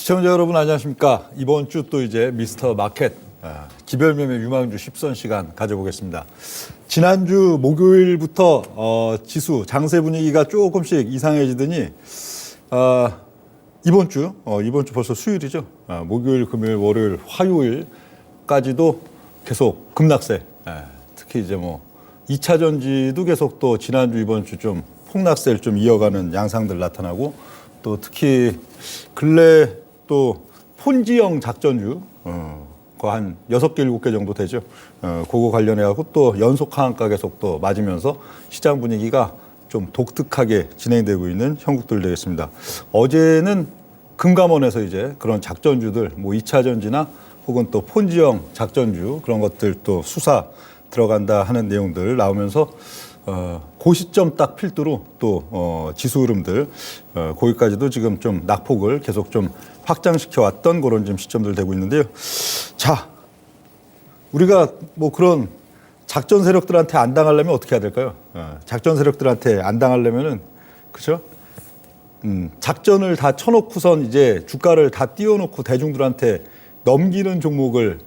시청자 여러분 안녕하십니까. 이번 주 또 이제 미스터 마켓 기별매매 유망주 10선 시간 가져보겠습니다. 지난주 목요일부터 지수 장세 분위기가 조금씩 이상해지더니 이번 주 벌써 수요일이죠. 목요일, 금요일, 월요일, 화요일까지도 계속 급락세. 특히 이제 뭐 2차 전지도 계속 또 지난주 이번 주 좀 폭락세를 좀 이어가는 양상들 나타나고, 또 특히 근래 또 폰지형 작전주 한 6개, 7개 정도 되죠. 그거 관련해 갖고 또 연속 하한가 계속 또 맞으면서 시장 분위기가 좀 독특하게 진행되고 있는 형국들 되겠습니다. 어제는 금감원에서 이제 그런 작전주들, 뭐 2차 전지나 혹은 또 폰지형 작전주 그런 것들 또 수사 들어간다 하는 내용들 나오면서 그 시점 딱 필두로 또 지수 흐름들 거기까지도 지금 좀 낙폭을 계속 좀 확장시켜 왔던 그런 좀 시점들 되고 있는데요. 자, 우리가 뭐 그런 작전 세력들한테 안 당하려면 어떻게 해야 될까요? 작전 세력들한테 안 당하려면은, 그죠? 작전을 다 쳐놓고선 이제 주가를 다 띄워놓고 대중들한테 넘기는 종목을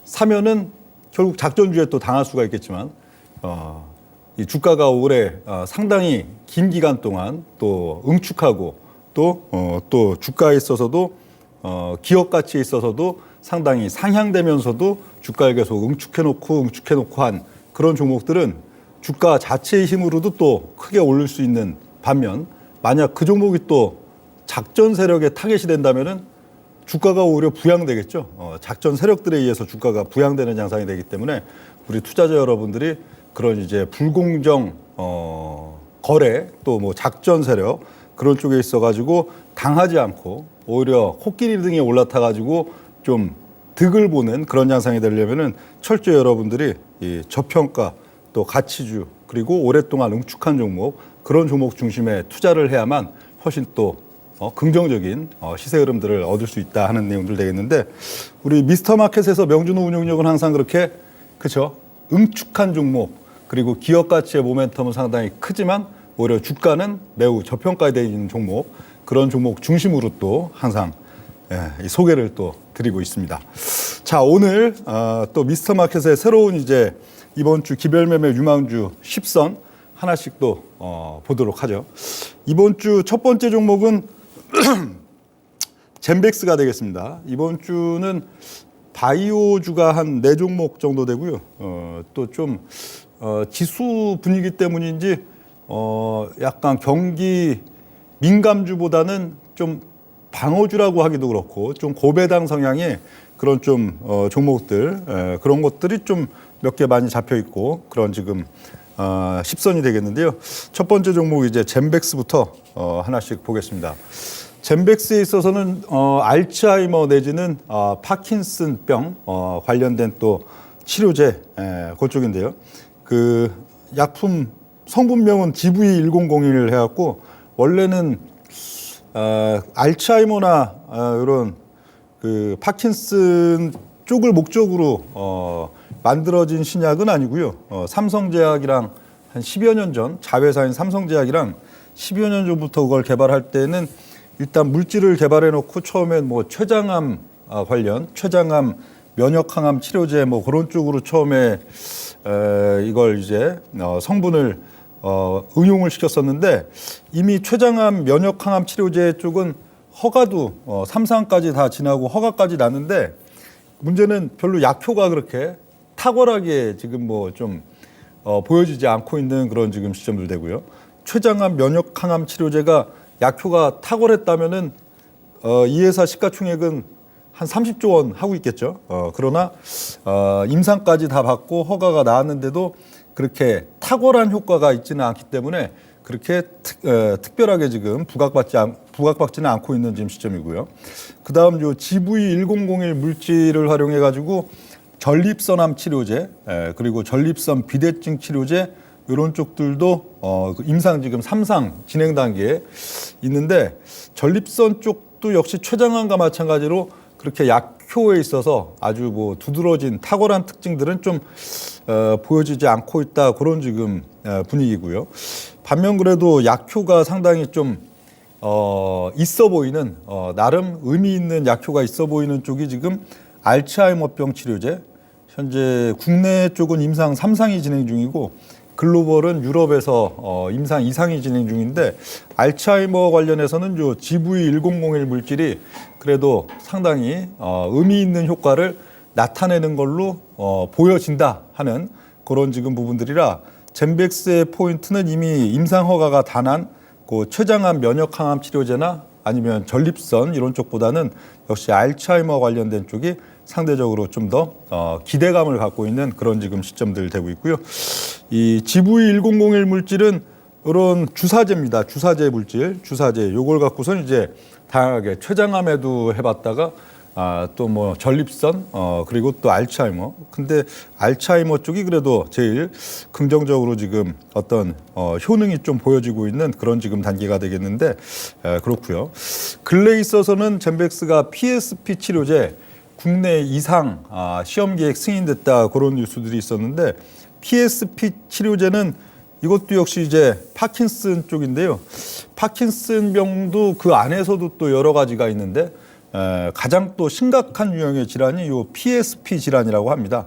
사면은 결국 작전주에 또 당할 수가 있겠지만, 이 주가가 올해 상당히 긴 기간 동안 또 응축하고 또 주가에 있어서도 기업 가치에 있어서도 상당히 상향되면서도 주가를 계속 응축해놓고 한 그런 종목들은 주가 자체의 힘으로도 또 크게 올릴 수 있는 반면, 만약 그 종목이 또 작전 세력의 타겟이 된다면은 주가가 오히려 부양되겠죠. 작전 세력들에 의해서 주가가 부양되는 양상이 되기 때문에 우리 투자자 여러분들이 그런 이제 불공정 거래 또 뭐 작전 세력 그런 쪽에 있어가지고 당하지 않고 오히려 코끼리 등에 올라타가지고 좀 득을 보는 그런 양상이 되려면은 철저히 여러분들이 이 저평가 또 가치주 그리고 오랫동안 응축한 종목 그런 종목 중심에 투자를 해야만 훨씬 또 긍정적인 시세 흐름들을 얻을 수 있다 하는 내용들 되겠는데, 우리 미스터 마켓에서 명준호 운용력은 항상 그렇게 그렇죠. 응축한 종목 그리고 기업 가치의 모멘텀은 상당히 크지만 오히려 주가는 매우 저평가되어 있는 종목, 그런 종목 중심으로 또 항상 이 소개를 또 드리고 있습니다. 자, 오늘 또 미스터 마켓의 새로운 이제 이번 주 기별매매 유망주 10선 하나씩 또 보도록 하죠. 이번 주 첫 번째 종목은 젠백스가 되겠습니다. 이번 주는 바이오주가 한 4종목 정도 되고요. 또 좀 지수 분위기 때문인지 약간 경기 민감주보다는 좀 방어주라고 하기도 그렇고 좀 고배당 성향의 그런 좀 종목들 그런 것들이 좀 몇 개 많이 잡혀 있고 그런 지금 10선이 되겠는데요. 첫 번째 종목 이제 젠백스부터 하나씩 보겠습니다. 젠백스에 있어서는 알츠하이머 내지는 파킨슨병 관련된 또 치료제 그쪽인데요. 그 약품 성분명은 GV1001 해갖고 원래는 알츠하이머나 이런 그 파킨슨 쪽을 목적으로 만들어진 신약은 아니고요. 삼성제약이랑 한 10여 년 전 자회사인 삼성제약이랑 10여 년 전부터 그걸 개발할 때는 일단 물질을 개발해 놓고 처음엔 뭐 췌장암 관련 췌장암 면역항암 치료제 뭐 그런 쪽으로 처음에 이걸 이제 성분을 응용을 시켰었는데, 이미 췌장암 면역항암 치료제 쪽은 허가도 3상까지 다 지나고 허가까지 났는데, 문제는 별로 약효가 그렇게 탁월하게 지금 뭐 좀 보여지지 않고 있는 그런 지금 시점들 되고요. 췌장암 면역항암 치료제가 약효가 탁월했다면은 이 회사 시가총액은 한 30조 원 하고 있겠죠. 그러나 임상까지 다 받고 허가가 나왔는데도 그렇게 탁월한 효과가 있지는 않기 때문에 그렇게 특별하게 지금 부각받지는 않고 있는 지금 시점이고요. 그다음 요 GV1001 물질을 활용해 가지고 전립선암 치료제 그리고 전립선 비대증 치료제 이런 쪽들도 임상 지금 3상 진행 단계에 있는데, 전립선 쪽도 역시 췌장암과 마찬가지로 그렇게 약효에 있어서 아주 뭐 두드러진 탁월한 특징들은 좀 보여지지 않고 있다, 그런 지금 분위기고요. 반면 그래도 약효가 상당히 좀 있어 보이는 나름 의미 있는 약효가 있어 보이는 쪽이 지금 알츠하이머병 치료제. 현재 국내 쪽은 임상 3상이 진행 중이고 글로벌은 유럽에서 임상 2상이 진행 중인데 알츠하이머 관련해서는 요 GV1001 물질이 그래도 상당히 의미 있는 효과를 나타내는 걸로 보여진다 하는 그런 지금 부분들이라 젠백스의 포인트는 이미 임상 허가가 다 난 그 췌장암 면역 항암 치료제나 아니면 전립선 이런 쪽보다는 역시 알츠하이머 관련된 쪽이 상대적으로 좀 더 기대감을 갖고 있는 그런 지금 시점들 되고 있고요. 이 GV1001 물질은 이런 주사제입니다. 주사제 물질, 주사제. 요걸 갖고선 이제 다양하게 췌장암에도 해봤다가 또 뭐 전립선 그리고 또 알츠하이머. 근데 알츠하이머 쪽이 그래도 제일 긍정적으로 지금 어떤 효능이 좀 보여지고 있는 그런 지금 단계가 되겠는데 그렇고요. 근래에 있어서는 젠백스가 PSP 치료제 국내 이상 시험 계획 승인됐다 그런 뉴스들이 있었는데 PSP 치료제는 이것도 역시 이제 파킨슨 쪽인데요. 파킨슨 병도 그 안에서도 또 여러 가지가 있는데 가장 또 심각한 유형의 질환이 요 PSP 질환이라고 합니다.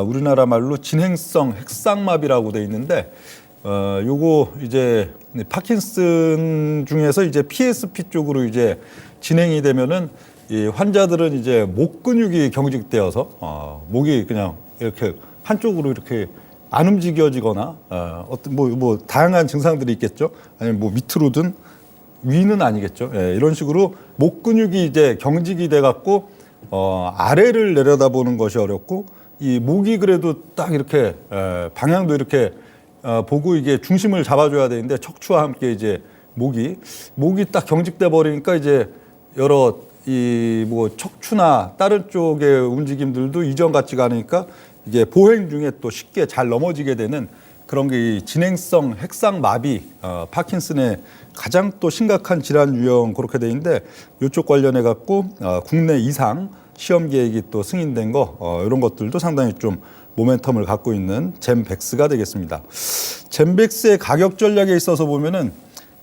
우리나라 말로 진행성 핵상마비라고 돼 있는데 요거 이제 파킨슨 중에서 이제 PSP 쪽으로 이제 진행이 되면은 이 환자들은 이제 목 근육이 경직되어서 목이 그냥 이렇게 한쪽으로 이렇게 안 움직여지거나 어떤 뭐 다양한 증상들이 있겠죠. 아니면 뭐 밑으로든 위는 아니겠죠. 예, 이런 식으로 목 근육이 이제 경직이 돼 갖고 아래를 내려다보는 것이 어렵고 이 목이 그래도 딱 이렇게 방향도 이렇게 보고 이게 중심을 잡아줘야 되는데 척추와 함께 이제 목이 딱 경직돼 버리니까 이제 여러 이 뭐 척추나 다른 쪽의 움직임들도 이전 같지가 않으니까 이게 보행 중에 또 쉽게 잘 넘어지게 되는 그런 게 이 진행성 핵상마비, 파킨슨의 가장 또 심각한 질환 유형 그렇게 돼 있는데 이쪽 관련해 갖고 국내 이상 시험 계획이 또 승인된 거 이런 것들도 상당히 좀 모멘텀을 갖고 있는 젠백스가 되겠습니다. 젠백스의 가격 전략에 있어서 보면은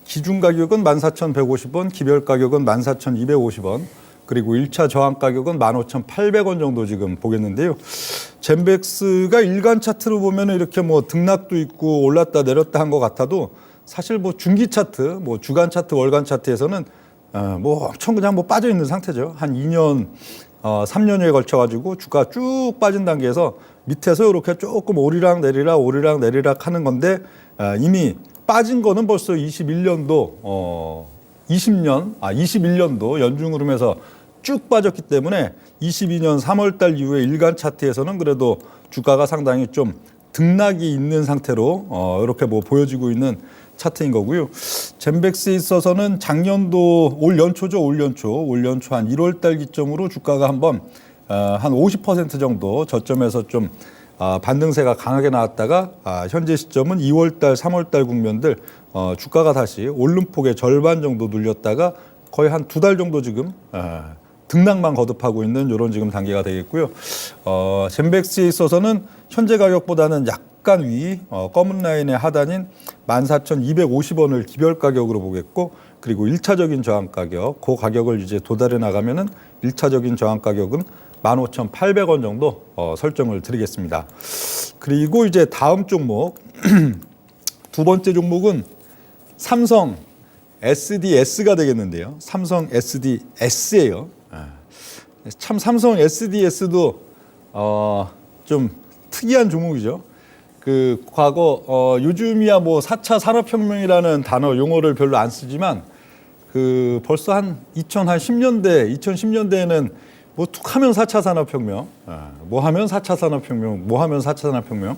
기준 가격은 14,150원, 기별 가격은 14,250원, 그리고 1차 저항 가격은 15,800원 정도 지금 보겠는데요. 젠백스가 일간 차트로 보면 이렇게 뭐 등락도 있고 올랐다 내렸다 한 것 같아도 사실 뭐 중기 차트, 뭐 주간 차트, 월간 차트에서는 뭐 엄청 그냥 뭐 빠져 있는 상태죠. 한 2년, 3년여에 걸쳐가지고 주가 쭉 빠진 단계에서 밑에서 이렇게 조금 오리락 내리락 하는 건데 이미 빠진 거는 벌써 21년도 21년도 연중 흐름에서 쭉 빠졌기 때문에 22년 3월 달 이후에 일간 차트에서는 그래도 주가가 상당히 좀 등락이 있는 상태로 이렇게 뭐 보여지고 있는 차트인 거고요. 젠백스에 있어서는 작년도 올 연초죠. 올 연초 한 1월 달 기점으로 주가가 한번 한 50% 정도 저점에서 좀 반등세가 강하게 나왔다가 현재 시점은 2월 달, 3월 달 국면들 주가가 다시 오름폭의 절반 정도 눌렸다가 거의 한 2달 정도 지금 등락만 거듭하고 있는 이런 지금 단계가 되겠고요. 젠백스에 있어서는 현재 가격보다는 약간 위 검은 라인의 하단인 14,250원을 기별 가격으로 보겠고 그리고 1차적인 저항 가격, 그 가격을 이제 도달해 나가면은 1차적인 저항 가격은 15,800원 정도 설정을 드리겠습니다. 그리고 이제 다음 종목 두 번째 종목은 삼성 SDS가 되겠는데요. 삼성 SDS예요. 참 삼성 SDS도 좀 특이한 종목이죠. 그 과거 요즘이야 뭐 4차 산업혁명이라는 단어 용어를 별로 안 쓰지만 그 벌써 한 2010년대에는 뭐 툭하면 4차 산업혁명, 뭐 하면 4차 산업혁명, 뭐 하면 4차 산업혁명.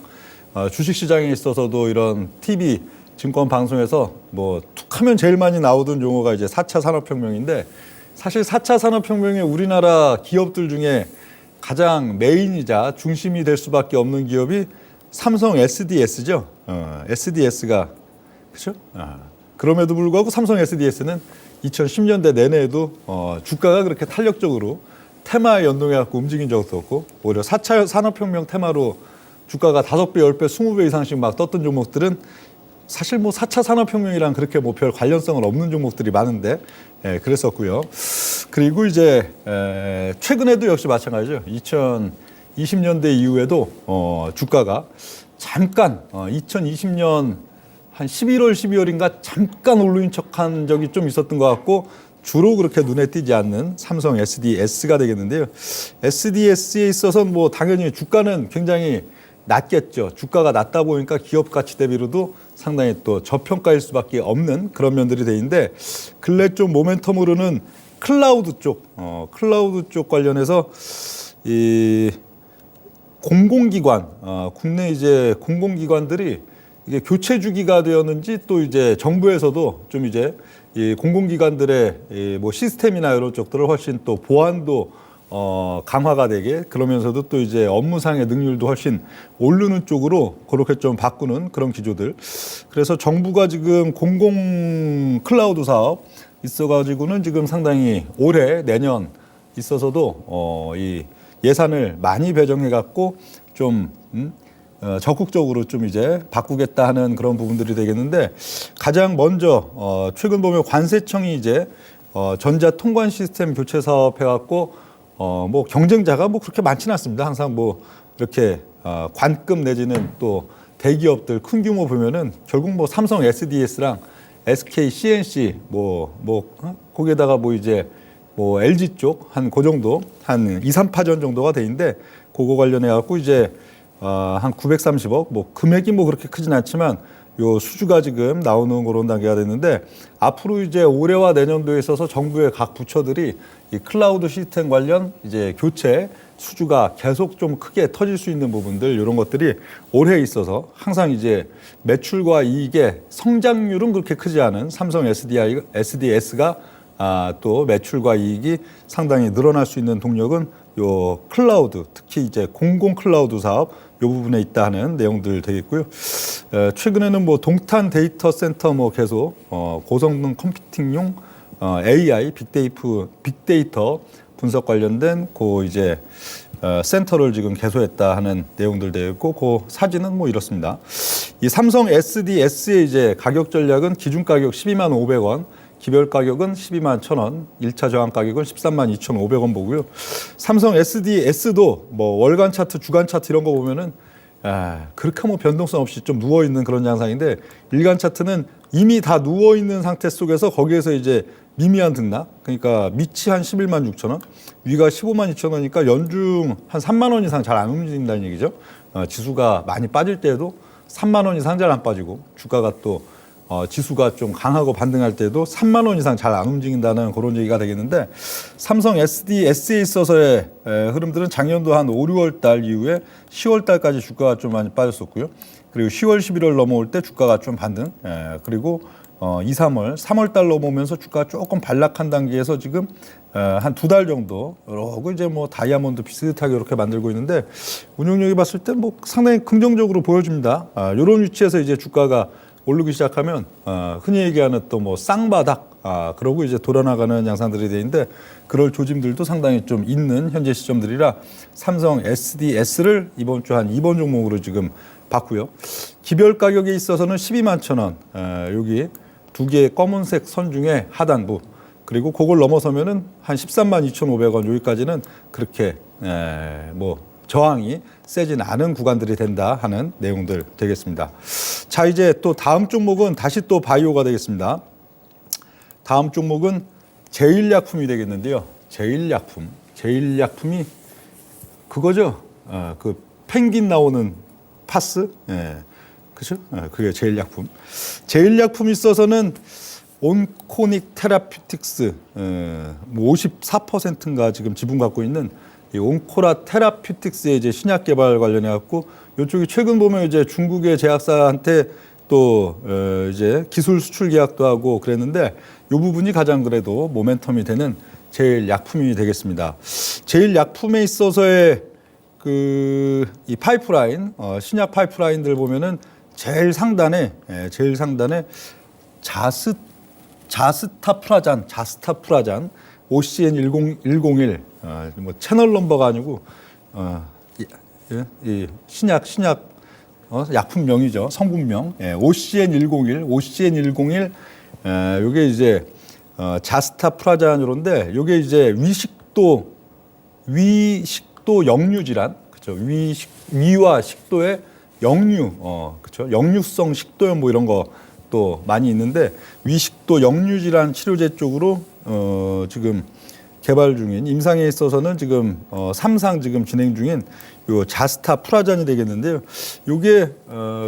주식시장에 있어서도 이런 TV, 증권 방송에서 뭐 툭하면 제일 많이 나오던 용어가 이제 4차 산업혁명인데 사실 4차 산업혁명의 우리나라 기업들 중에 가장 메인이자 중심이 될 수밖에 없는 기업이 삼성 SDS죠. SDS가 그렇죠? 그럼에도 불구하고 삼성 SDS는 2010년대 내내에도 주가가 그렇게 탄력적으로 테마에 연동해갖고 움직인 적도 없고 오히려 4차 산업혁명 테마로 주가가 5배, 10배, 20배 이상씩 막 떴던 종목들은 사실 뭐 4차 산업혁명이랑 그렇게 뭐 별 관련성은 없는 종목들이 많은데 그랬었고요. 그리고 이제 최근에도 역시 마찬가지죠. 2020년대 이후에도 주가가 잠깐 2020년 한 11월, 12월인가 잠깐 오르는 척한 적이 좀 있었던 것 같고 주로 그렇게 눈에 띄지 않는 삼성 SDS가 되겠는데요. SDS에 있어서 뭐 당연히 주가는 굉장히 낮겠죠. 주가가 낮다 보니까 기업 가치 대비로도 상당히 또 저평가일 수밖에 없는 그런 면들이 돼 있는데 근래 좀 모멘텀으로는 클라우드 쪽 관련해서 이 공공기관, 국내 이제 공공기관들이 이게 교체 주기가 되었는지 또 이제 정부에서도 좀 이제 이 공공기관들의 뭐 시스템이나 이런 쪽들을 훨씬 또 보안도 강화가 되게 그러면서도 또 이제 업무상의 능률도 훨씬 오르는 쪽으로 그렇게 좀 바꾸는 그런 기조들. 그래서 정부가 지금 공공 클라우드 사업 있어가지고는 지금 상당히 올해 내년 있어서도 이 예산을 많이 배정해 갖고 좀 적극적으로 좀 이제 바꾸겠다 하는 그런 부분들이 되겠는데 가장 먼저 최근 보면 관세청이 이제 전자 통관 시스템 교체 사업 해갖고 뭐 경쟁자가 뭐 그렇게 많지는 않습니다. 항상 뭐 이렇게 관급 내지는 또 대기업들 큰 규모 보면은 결국 뭐 삼성 SDS랑 SK CNC 거기에다가 뭐 이제 뭐 LG 쪽 한 그 정도 한 2, 3파전 정도가 돼 있는데 그거 관련해 갖고 이제 한 930억 뭐 금액이 뭐 그렇게 크진 않지만 요 수주가 지금 나오는 그런 단계가 됐는데 앞으로 이제 올해와 내년도에 있어서 정부의 각 부처들이 이 클라우드 시스템 관련 이제 교체 수주가 계속 좀 크게 터질 수 있는 부분들 이런 것들이 올해에 있어서 항상 이제 매출과 이익의 성장률은 그렇게 크지 않은 삼성 SDS가 또 매출과 이익이 상당히 늘어날 수 있는 동력은 요 클라우드, 특히 이제 공공 클라우드 사업 요 부분에 있다 하는 내용들 되겠고요. 최근에는 뭐 동탄 데이터 센터 뭐 계속 고성능 컴퓨팅용 AI 빅데이터 분석 관련된 그 이제 센터를 지금 개소했다 하는 내용들 되어 있고 그 사진은 뭐 이렇습니다. 이 삼성 SDS의 이제 가격 전략은 기준 가격 12만 500원, 기별 가격은 12만 1,000원, 1차 저항 가격은 13만 2,500원 보고요. 삼성 SDS도 뭐 월간 차트, 주간 차트 이런 거 보면은 그렇게 뭐 변동성 없이 좀 누워 있는 그런 양상인데 일간 차트는 이미 다 누워 있는 상태 속에서 거기에서 이제 미미한 등락, 그러니까 밑이 한 11만 6,000원, 위가 15만 2,000원이니까 연중 한 3만 원 이상 잘 안 움직인다는 얘기죠. 지수가 많이 빠질 때에도 3만 원 이상 잘 안 빠지고 주가가 또 지수가 좀 강하고 반등할 때도 3만 원 이상 잘 안 움직인다는 그런 얘기가 되겠는데 삼성 SDS에 있어서의 흐름들은 작년도 한 5, 6월 달 이후에 10월 달까지 주가가 좀 많이 빠졌었고요. 그리고 10월, 11월 넘어올 때 주가가 좀 반등. 그리고 2, 3월, 3월 달 넘어오면서 주가가 조금 반락한 단계에서 지금 한 2달 정도 그리고 이제 뭐 다이아몬드 비슷하게 이렇게 만들고 있는데 운용력이 봤을 때 뭐 상당히 긍정적으로 보여줍니다. 이런 위치에서 이제 주가가 오르기 시작하면 흔히 얘기하는 또 뭐 쌍바닥 그러고 이제 돌아나가는 양상들이 되는데 그럴 조짐들도 상당히 좀 있는 현재 시점들이라 삼성 SDS를 이번 주 한 2번 종목으로 지금 봤고요. 기별 가격에 있어서는 12만 1,000원 여기 두 개의 검은색 선 중에 하단부 그리고 그걸 넘어서면은 한 13만 2,500원 여기까지는 그렇게 뭐 저항이 세진 않은 구간들이 된다 하는 내용들 되겠습니다. 자, 이제 또 다음 종목은 다시 또 바이오가 되겠습니다. 다음 종목은 제일약품이 되겠는데요. 제일약품이 그거죠. 그 펭귄 나오는 파스, 그렇죠? 그게 제일약품. 제일약품이 있어서는 온코닉 테라퓨틱스 54%인가 지금 지분 갖고 있는 이 온코라 테라퓨틱스의 이제 신약 개발 관련해 갖고 이쪽이 최근 보면 이제 중국의 제약사한테 또 이제 기술 수출 계약도 하고 그랬는데 이 부분이 가장 그래도 모멘텀이 되는 제일약품이 되겠습니다. 제일약품에 있어서의 이 파이프라인 신약 파이프라인들 보면은 제일 상단에 자스타프라잔 OCN 101 뭐 채널 넘버가 아니고 이 신약 약품명이죠. 성분명. 예, OCN101, OCN101. 요게 이제 자스타프라잔으로인데 요게 이제 위식도 역류 질환, 그렇죠. 위와 식도의 역류, 그렇죠. 역류성 식도염 뭐 이런 거 또 많이 있는데 위식도 역류 질환 치료제 쪽으로 지금 개발 중인 임상에 있어서는 지금 3상 지금 진행 중인 요 자스타프라잔이 되겠는데요. 요게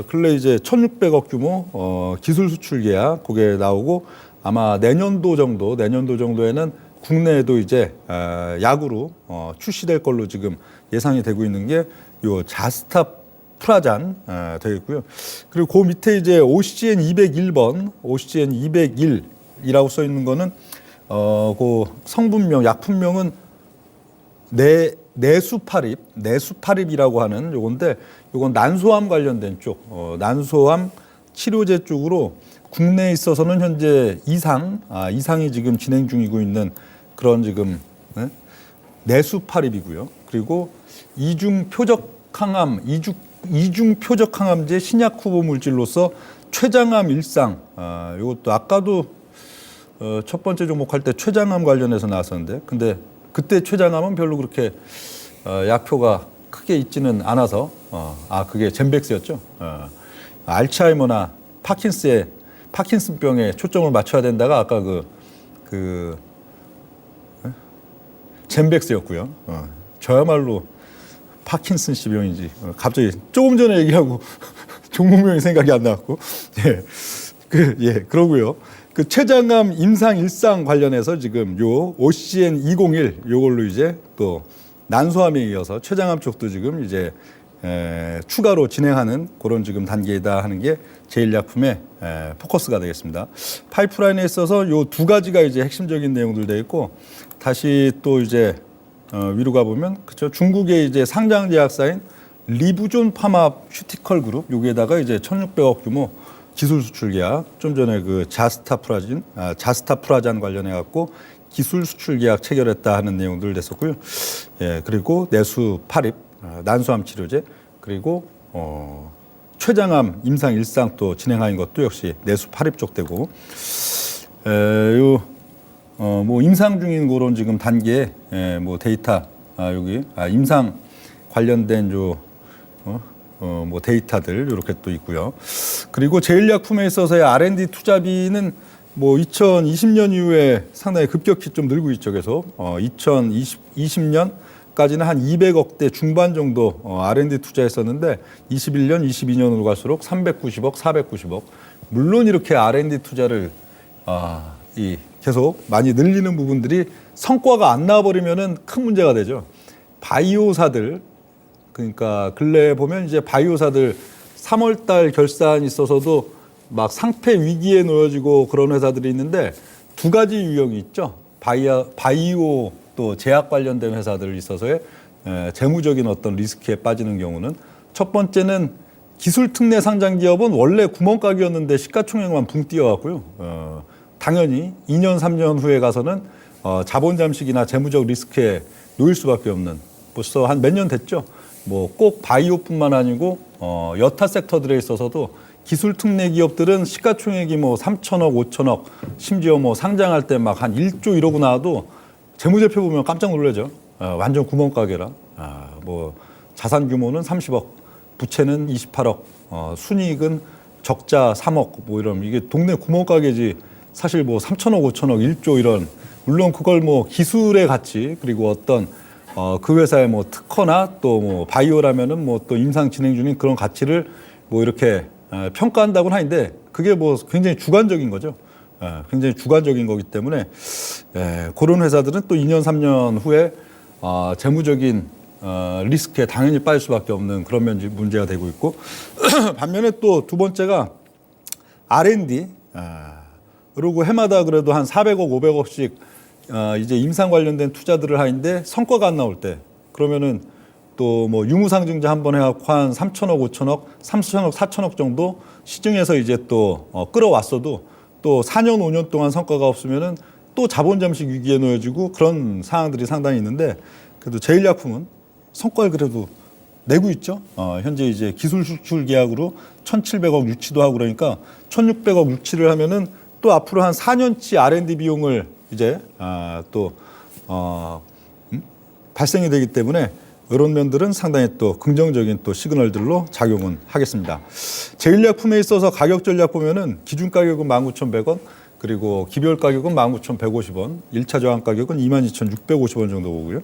근래 이제 1,600억 규모 기술 수출 계약 그게 나오고 아마 내년도 정도에는 국내에도 이제 약으로 출시될 걸로 지금 예상이 되고 있는 게 요 자스타프라잔 되겠고요. 그리고 그 밑에 이제 OCN 201번, OCN 201이라고 써 있는 거는 그 성분명, 약품명은 내수파립이라고 하는 요건데 요건 난소암 관련된 쪽, 난소암 치료제 쪽으로 국내에 있어서는 현재 이상이 지금 진행 중이고 있는 그런 지금 내수파립이고요. 그리고 이중 표적 항암제 신약 후보 물질로서 췌장암 일상, 이것도 아까도 첫 번째 종목할 때 췌장암 관련해서 나왔었는데, 근데 그때 췌장암은 별로 그렇게 약효가 크게 있지는 않아서, 그게 젠백스였죠. 알츠하이머나 파킨슨병에 초점을 맞춰야 된다가 아까 젠백스였고요. 저야말로 파킨슨씨 병인지 갑자기 조금 전에 얘기하고 종목명이 생각이 안 나왔고, 그러고요. 그 췌장암 임상 일상 관련해서 지금 요 OCN 201 요걸로 이제 또 난소암에 이어서 췌장암 쪽도 지금 이제 추가로 진행하는 그런 지금 단계이다 하는 게 제일약품의 포커스가 되겠습니다. 파이프라인에 있어서 요 두 가지가 이제 핵심적인 내용들 되어 있고, 다시 또 이제 위로 가보면 그렇죠. 중국의 이제 상장 제약사인 리부존 파마슈티컬 그룹 여기에다가 이제 1,600억 규모 기술 수출 계약, 좀 전에 그 자스타프라잔 관련해 갖고 기술 수출 계약 체결했다 하는 내용들 됐었고요. 그리고 내수 파립, 난소암 치료제, 그리고 췌장암 임상 일상 또 진행하는 것도 역시 내수 파립 쪽 되고, 뭐 임상 중인 그런 지금 단계에 뭐 데이터 여기 임상 관련된 뭐 데이터들 이렇게 또 있고요. 그리고 제일약품에 있어서의 R&D 투자비는 뭐 2020년 이후에 상당히 급격히 좀 늘고 있죠. 계속 2020년까지는 한 200억대 중반 정도 R&D 투자했었는데 21년, 22년으로 갈수록 390억, 490억. 물론 이렇게 R&D 투자를 계속 많이 늘리는 부분들이 성과가 안 나와버리면은 큰 문제가 되죠. 바이오사들, 그러니까 근래에 보면 이제 바이오사들 3월달 결산이 있어서도 막 상폐 위기에 놓여지고 그런 회사들이 있는데 두 가지 유형이 있죠. 바이오 또 제약 관련된 회사들이 있어서의 재무적인 어떤 리스크에 빠지는 경우는, 첫 번째는 기술 특례 상장 기업은 원래 구멍가게였는데 시가총액만 붕 뛰어왔고요. 당연히 2년, 3년 후에 가서는 자본 잠식이나 재무적 리스크에 놓일 수밖에 없는, 벌써 한 몇 년 됐죠. 뭐 꼭 바이오뿐만 아니고 여타 섹터들에 있어서도 기술 특례 기업들은 시가총액이 뭐 3천억, 5천억, 심지어 뭐 상장할 때 막 한 1조 이러고 나와도 재무제표 보면 깜짝 놀라죠. 완전 구멍가게라. 뭐 자산 규모는 30억, 부채는 28억, 순이익은 적자 3억, 뭐 이런, 이게 동네 구멍가게지. 사실 뭐 3천억, 5천억, 1조 이런, 물론 그걸 뭐 기술의 가치, 그리고 어떤 그 회사의 뭐 특허나 또 뭐 바이오라면은 뭐 또 임상 진행 중인 그런 가치를 뭐 이렇게 평가한다고는 하는데, 그게 뭐 굉장히 주관적인 거죠. 굉장히 주관적인 거기 때문에 그런 회사들은 또 2년, 3년 후에 재무적인 리스크에 당연히 빠질 수밖에 없는 그런 문제가 되고 있고, 반면에 또 두 번째가 R&D. 그리고 해마다 그래도 한 400억, 500억씩 이제 임상 관련된 투자들을 하는데 성과가 안 나올 때, 그러면은 또 뭐 유무상증자 한번 해갖고 한 3천억, 5천억, 3천억, 4천억 정도 시중에서 이제 또 끌어왔어도 또 4년, 5년 동안 성과가 없으면은 또 자본 잠식 위기에 놓여지고 그런 상황들이 상당히 있는데, 그래도 제일약품은 성과를 그래도 내고 있죠. 현재 이제 기술 수출 계약으로 1,700억 유치도 하고 그러니까 1,600억 유치를 하면은 또 앞으로 한 4년치 R&D 비용을 이제 발생이 되기 때문에 이런 면들은 상당히 또 긍정적인 또 시그널들로 작용은 하겠습니다. 제일약품에 있어서 가격 전략 보면은 기준 가격은 19,100원, 그리고 기별 가격은 19,150원, 1차 저항 가격은 22,650원 정도 보고요.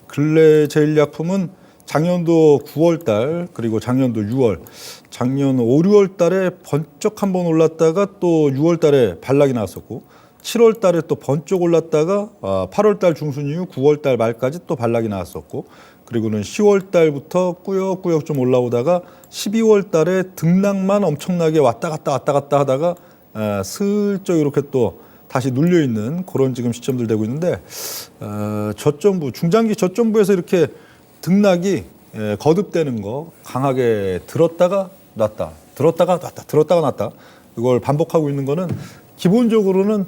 근래 제일약품은 작년도 9월 달, 그리고 작년도 6월, 작년 5, 6월 달에 번쩍 한번 올랐다가 또 6월 달에 반락이 나왔었고, 7월 달에 또 번쩍 올랐다가 8월 달 중순 이후 9월 달 말까지 또 반락이 나왔었고, 그리고는 10월 달부터 꾸역꾸역 좀 올라오다가 12월 달에 등락만 엄청나게 왔다 갔다 하다가 슬쩍 이렇게 또 다시 눌려 있는 그런 지금 시점들 되고 있는데, 저점부, 중장기 저점부에서 이렇게 등락이 거듭되는 거, 강하게 들었다가 놨다, 들었다가 놨다, 들었다가 놨다, 이걸 반복하고 있는 거는 기본적으로는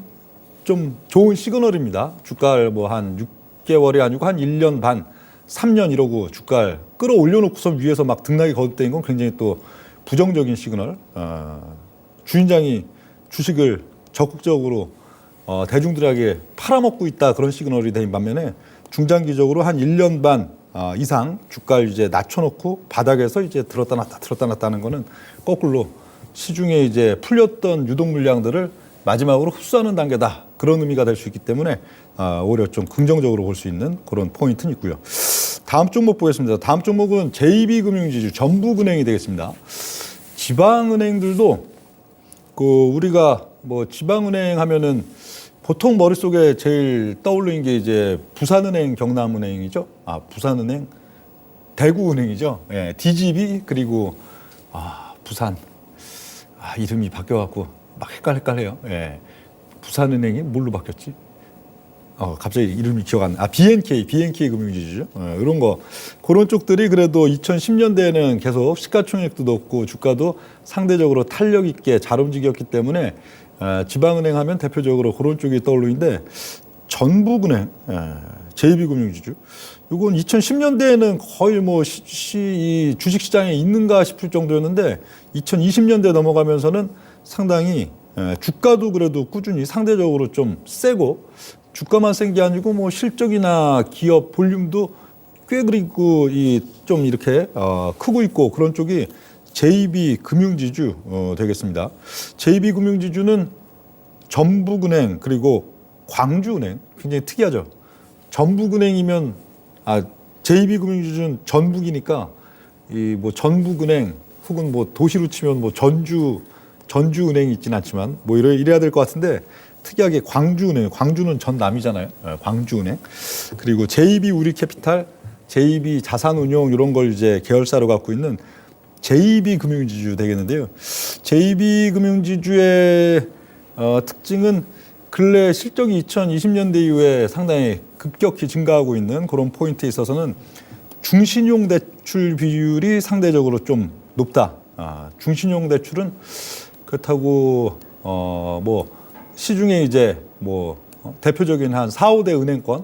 좀 좋은 시그널입니다. 주가를 뭐 한 6개월이 아니고 한 1년 반, 3년 이러고 주가를 끌어올려 놓고서 위에서 막 등락이 거듭되는 건 굉장히 또 부정적인 시그널. 주인장이 주식을 적극적으로 대중들에게 팔아먹고 있다, 그런 시그널이 된 반면에 중장기적으로 한 1년 반 이상 주가를 이제 낮춰놓고 바닥에서 이제 들었다 놨다 하는 거는 거꾸로 시중에 이제 풀렸던 유동 물량들을 마지막으로 흡수하는 단계다, 그런 의미가 될 수 있기 때문에 오히려 좀 긍정적으로 볼 수 있는 그런 포인트는 있고요. 다음 종목 보겠습니다. 다음 종목은 JB금융지주 전북은행이 되겠습니다. 지방은행들도 우리가 뭐 지방은행 하면은 보통 머릿속에 제일 떠오르는 게 이제 부산은행, 경남은행이죠. 부산은행, 대구은행이죠. 예, DGB, 그리고 부산. 이름이 바뀌어갖고 막 헷갈려요. 예, 부산은행이 뭘로 바뀌었지? 갑자기 이름이 기억 안 나. BNK 금융지주죠. 이런 거, 그런 쪽들이 그래도 2010년대에는 계속 시가총액도 높고 주가도 상대적으로 탄력 있게 잘 움직였기 때문에 지방은행 하면 대표적으로 그런 쪽이 떠오르는데, 전북은행, JB금융지주, 이건 2010년대에는 거의 뭐 이 주식시장에 있는가 싶을 정도였는데 2020년대 넘어가면서는 상당히 주가도 그래도 꾸준히 상대적으로 좀 세고, 주가만 센 게 아니고 뭐 실적이나 기업 볼륨도 꽤 그리고 좀 이렇게 크고 있고, 그런 쪽이 JB금융지주 되겠습니다. JB금융지주는 전북은행 그리고 광주은행, 굉장히 특이하죠. 전북은행이면 JB금융지주는 전북이니까 이 뭐 전북은행 혹은 뭐 도시로 치면 뭐 전주은행이 있진 않지만 뭐 이래야 될 것 같은데, 특이하게 광주은행, 광주는 전남이잖아요. 광주은행, 그리고 JB우리캐피탈, JB자산운용, 이런 걸 이제 계열사로 갖고 있는 JB금융지주 되겠는데요. JB금융지주의 특징은 근래 실적이 2020년대 이후에 상당히 급격히 증가하고 있는 그런 포인트에 있어서는 중신용 대출 비율이 상대적으로 좀 높다. 중신용 대출은 그렇다고 뭐 시중에 이제 뭐 대표적인 한 4, 5대 은행권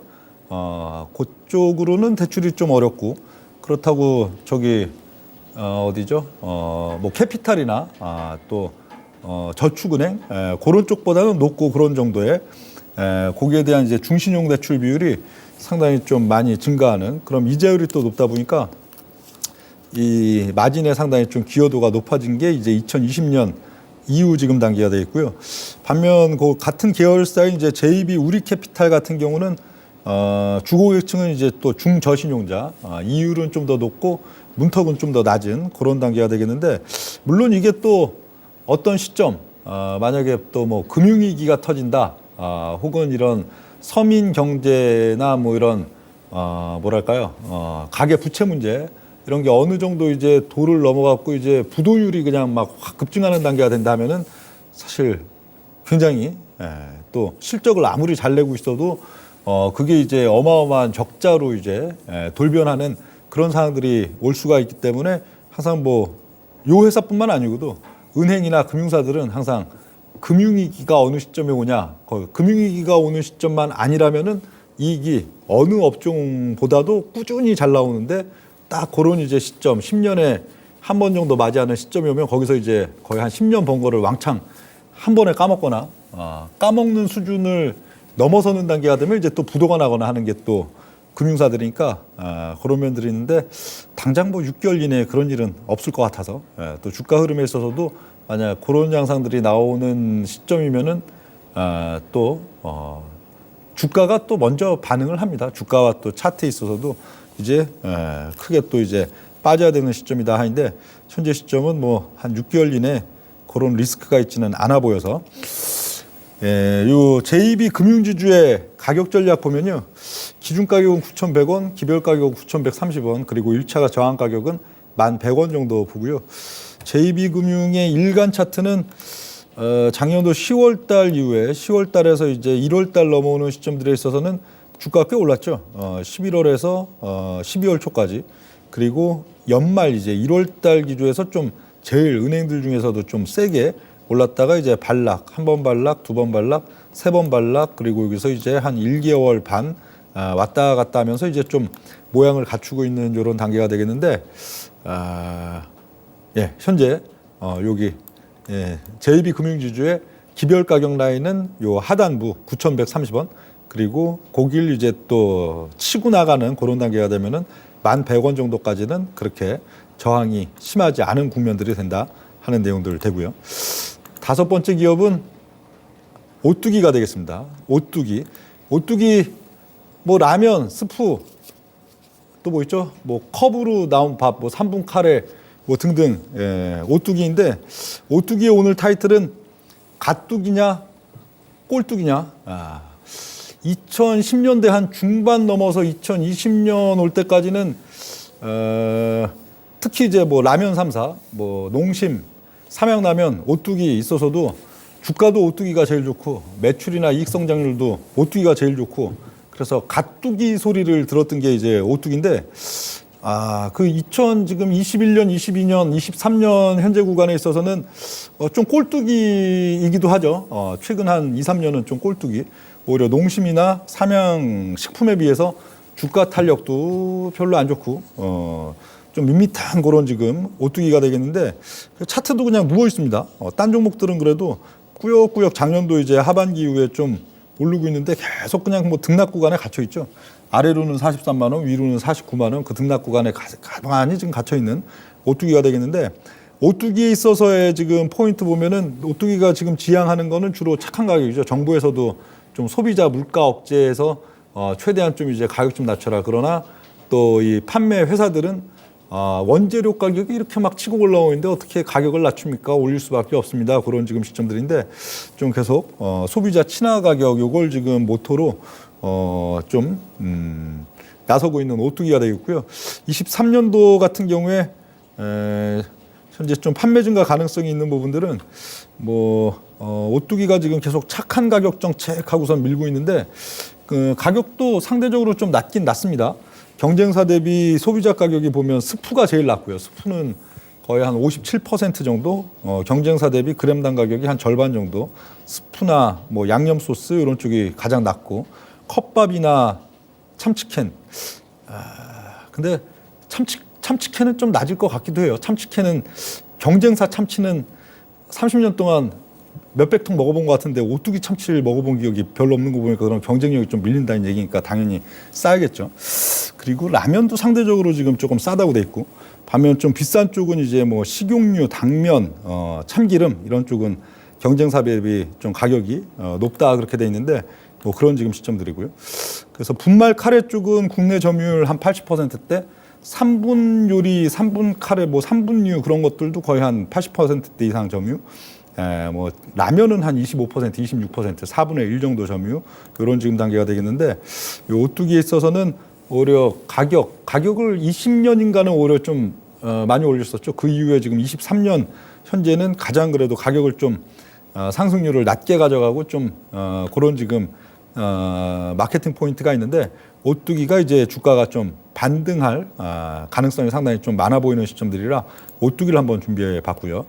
그쪽으로는 대출이 좀 어렵고, 그렇다고 저기 어디죠? 뭐 캐피탈이나 또 저축은행 그런 쪽보다는 높고, 그런 정도의 거기에 대한 이제 중신용 대출 비율이 상당히 좀 많이 증가하는, 그럼 이자율이 또 높다 보니까 이 마진에 상당히 좀 기여도가 높아진 게 이제 2020년 이후 지금 단계가 되어 있고요. 반면 그 같은 계열사인 이제 JB우리캐피탈 같은 경우는 주고객층은 이제 또 중저신용자, 이율은 좀 더 높고 문턱은 좀 더 낮은 그런 단계가 되겠는데, 물론 이게 또 어떤 시점, 만약에 또 뭐 금융위기가 터진다, 혹은 이런 서민 경제나 뭐 이런 뭐랄까요, 가계 부채 문제, 이런 게 어느 정도 이제 도를 넘어갔고 이제 부도율이 그냥 막 확 급증하는 단계가 된다면은 사실 굉장히 또 실적을 아무리 잘 내고 있어도 그게 이제 어마어마한 적자로 이제 돌변하는 그런 상황들이 올 수가 있기 때문에, 항상 뭐 요 회사뿐만 아니고도 은행이나 금융사들은 항상 금융위기가 어느 시점에 오냐, 금융위기가 오는 시점만 아니라면은 이익이 어느 업종보다도 꾸준히 잘 나오는데, 딱 그런 이제 시점, 10년에 한 번 정도 맞이하는 시점이 오면 거기서 이제 거의 한 10년 번 거를 왕창 한 번에 까먹거나 까먹는 수준을 넘어서는 단계가 되면 이제 또 부도가 나거나 하는 게 또 금융사들이니까 그런 면들이 있는데 당장 뭐 6개월 이내에 그런 일은 없을 것 같아서 또 주가 흐름에 있어서도 만약 그런 양상들이 나오는 시점이면은 또 주가가 또 먼저 반응을 합니다. 주가와 또 차트에 있어서도 이제 크게 또 이제 빠져야 되는 시점이다 하는데 현재 시점은 뭐 한 6개월 이내 그런 리스크가 있지는 않아 보여서 요 JB 금융지주의 가격 전략 보면요. 기준 가격은 9,100원, 기별 가격은 9,130원, 그리고 1차가 저항 가격은 1,100원 정도 보고요. JB금융의 일간 차트는 작년도 10월 달 이후에 10월 달에서 이제 1월 달 넘어오는 시점들에 있어서는 주가가 꽤 올랐죠. 11월에서 12월 초까지. 그리고 연말 이제 1월 달 기준에서 좀 제일 은행들 중에서도 좀 세게 올랐다가 이제 반락, 한 번 반락, 두 번 반락, 세 번 반락, 그리고 여기서 이제 한 1개월 반 왔다 갔다 하면서 이제 좀 모양을 갖추고 있는 이런 단계가 되겠는데, 현재 여기 JB금융지주의 기별 가격 라인은 요 하단부 9,130원, 그리고 고길 이제 또 치고 나가는 그런 단계가 되면은 1,100원 정도까지는 그렇게 저항이 심하지 않은 국면들이 된다 하는 내용들 되고요. 다섯 번째 기업은 오뚜기가 되겠습니다. 오뚜기 뭐 라면, 스프 또 뭐 있죠? 뭐 컵으로 나온 밥, 뭐 3분 카레 뭐 등등 오뚜기인데 오뚜기의 오늘 타이틀은 갓뚜기냐 꼴뚜기냐. 2010년대 한 중반 넘어서 2020년 올 때까지는 특히 이제 뭐 라면 3사, 뭐 농심, 삼양라면, 오뚜기 있어서도 주가도 오뚜기가 제일 좋고 매출이나 이익 성장률도 오뚜기가 제일 좋고 그래서 갓뚜기 소리를 들었던 게 이제 오뚜기인데 그 2021년, 22년, 23년 현재 구간에 있어서는 좀 꼴뚜기이기도 하죠. 최근 한 2, 3년은 좀 꼴뚜기. 오히려 농심이나 삼양 식품에 비해서 주가 탄력도 별로 안 좋고 좀 밋밋한 그런 지금 오뚜기가 되겠는데 차트도 그냥 누워 있습니다. 딴 종목들은 그래도 꾸역꾸역 작년도 이제 하반기 이후에 좀 오르고 있는데 계속 그냥 뭐 등락 구간에 갇혀 있죠. 아래로는 43만 원, 위로는 49만 원, 그 등락 구간에 가만히 지금 갇혀 있는 오뚜기가 되겠는데 오뚜기에 있어서의 지금 포인트 보면은 오뚜기가 지금 지향하는 거는 주로 착한 가격이죠. 정부에서도 좀 소비자 물가 억제에서 최대한 좀 이제 가격 좀 낮춰라. 그러나 또 이 판매 회사들은 원재료 가격이 이렇게 막 치고 올라오는데 어떻게 가격을 낮춥니까? 올릴 수밖에 없습니다. 그런 지금 시점들인데 좀 계속 소비자 친화 가격 요걸 지금 모토로 좀 나서고 있는 오뚜기가 되겠고요. 23년도 같은 경우에 현재 좀 판매 증가 가능성이 있는 부분들은 뭐 오뚜기가 지금 계속 착한 가격 정책하고선 밀고 있는데 그 가격도 상대적으로 좀 낮긴 낮습니다. 경쟁사 대비 소비자 가격이 보면 스프가 제일 낮고요. 스프는 거의 한 57% 정도, 경쟁사 대비 그램당 가격이 한 절반 정도, 스프나 뭐 양념 소스 이런 쪽이 가장 낮고 컵밥이나 참치캔. 근데 참치캔은 좀 낮을 것 같기도 해요. 참치캔은 경쟁사 참치는 30년 동안 몇백 통 먹어본 것 같은데 오뚜기 참치를 먹어본 기억이 별로 없는 거 보니까 그런 경쟁력이 좀 밀린다는 얘기니까 당연히 싸야겠죠. 그리고 라면도 상대적으로 지금 조금 싸다고 돼 있고 반면 좀 비싼 쪽은 이제 뭐 식용유, 당면, 참기름 이런 쪽은 경쟁사 대비 좀 가격이 높다 그렇게 돼 있는데 뭐 그런 지금 시점들이고요. 그래서 분말 카레 쪽은 국내 점유율 한 80%대 3분 요리, 3분 카레, 뭐 3분유 그런 것들도 거의 한 80%대 이상 점유. 뭐 라면은 한 25%, 26%, 4분의 1 정도 점유 이런 지금 단계가 되겠는데 이 오뚜기에 있어서는 오히려 가격을 20년인가는 오히려 좀 많이 올렸었죠. 그 이후에 지금 23년 현재는 가장 그래도 가격을 좀 상승률을 낮게 가져가고 좀 그런 지금 마케팅 포인트가 있는데 오뚜기가 이제 주가가 좀 반등할 가능성이 상당히 좀 많아 보이는 시점들이라 오뚜기를 한번 준비해 봤고요.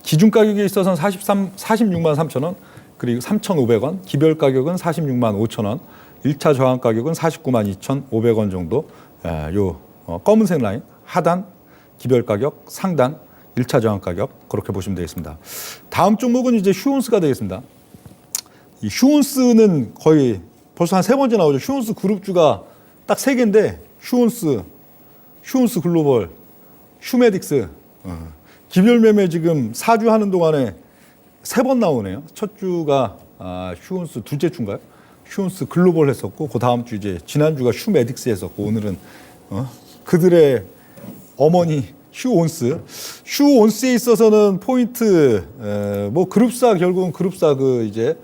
기준 가격에 있어서는 46만 3천 원, 그리고 3,500원, 기별 가격은 46만 5천 원, 1차 저항 가격은 49만 2,500원 정도. 요 검은색 라인 하단, 기별 가격, 상단, 1차 저항 가격 그렇게 보시면 되겠습니다. 다음 종목은 이제 휴온스가 되겠습니다. 이 휴온스는 거의 벌써 한 3번째 나오죠. 휴온스 그룹주가 딱 3개인데 휴온스 글로벌, 휴메딕스 기별 매매 지금 4주 하는 동안에 3번 나오네요. 첫 주가 휴온스, 둘째 주인가요? 휴온스 글로벌 했었고 그 다음 주 이제 지난주가 휴메딕스 했었고 오늘은 그들의 어머니 휴온스에 있어서는 포인트 뭐 그룹사 결국은 그룹사 그 이제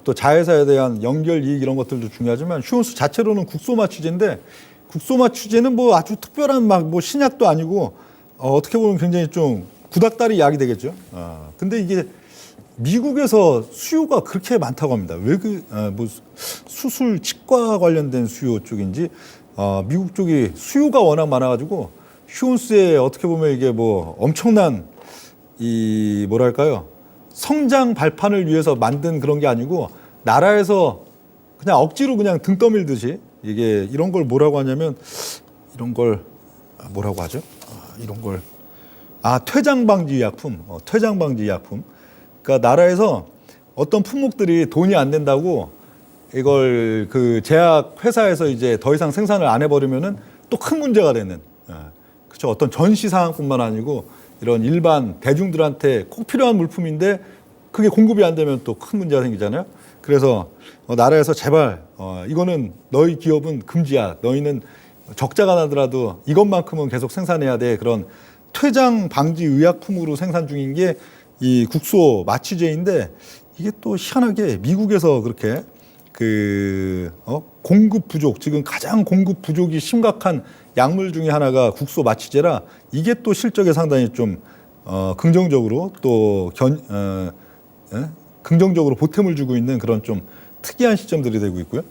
또 자회사에 대한 연결 이익 이런 것들도 중요하지만 휴온스 자체로는 국소마 취재인데 국소마 취재는 뭐 아주 특별한 막 뭐 신약도 아니고 어떻게 보면 굉장히 좀 구닥다리 약이 되겠죠. 근데 이게 미국에서 수요가 그렇게 많다고 합니다. 왜 뭐 수술 치과 관련된 수요 쪽인지 미국 쪽이 수요가 워낙 많아가지고 휴온스에 어떻게 보면 이게 뭐 엄청난 이 뭐랄까요 성장 발판을 위해서 만든 그런 게 아니고 나라에서 그냥 억지로 그냥 등 떠밀듯이 이게 이런 걸 뭐라고 하냐면 이런 걸 뭐라고 하죠? 이런 걸 퇴장 방지 약품, 퇴장 방지 약품. 그러니까 나라에서 어떤 품목들이 돈이 안 된다고 이걸 그 제약 회사에서 이제 더 이상 생산을 안 해버리면은 또 큰 문제가 되는. 그렇죠. 어떤 전시 상황뿐만 아니고 이런 일반 대중들한테 꼭 필요한 물품인데 그게 공급이 안 되면 또 큰 문제가 생기잖아요. 그래서 나라에서 제발 이거는 너희 기업은 금지야. 너희는 적자가 나더라도 이것만큼은 계속 생산해야 돼. 그런 퇴장 방지 의약품으로 생산 중인 게 이 국소 마취제인데 이게 또 희한하게 미국에서 그렇게 공급 부족, 지금 가장 공급 부족이 심각한 약물 중에 하나가 국소 마취제라 이게 또 실적에 상당히 좀 긍정적으로 또 긍정적으로 보탬을 주고 있는 그런 좀 특이한 시점들이 되고 있고요.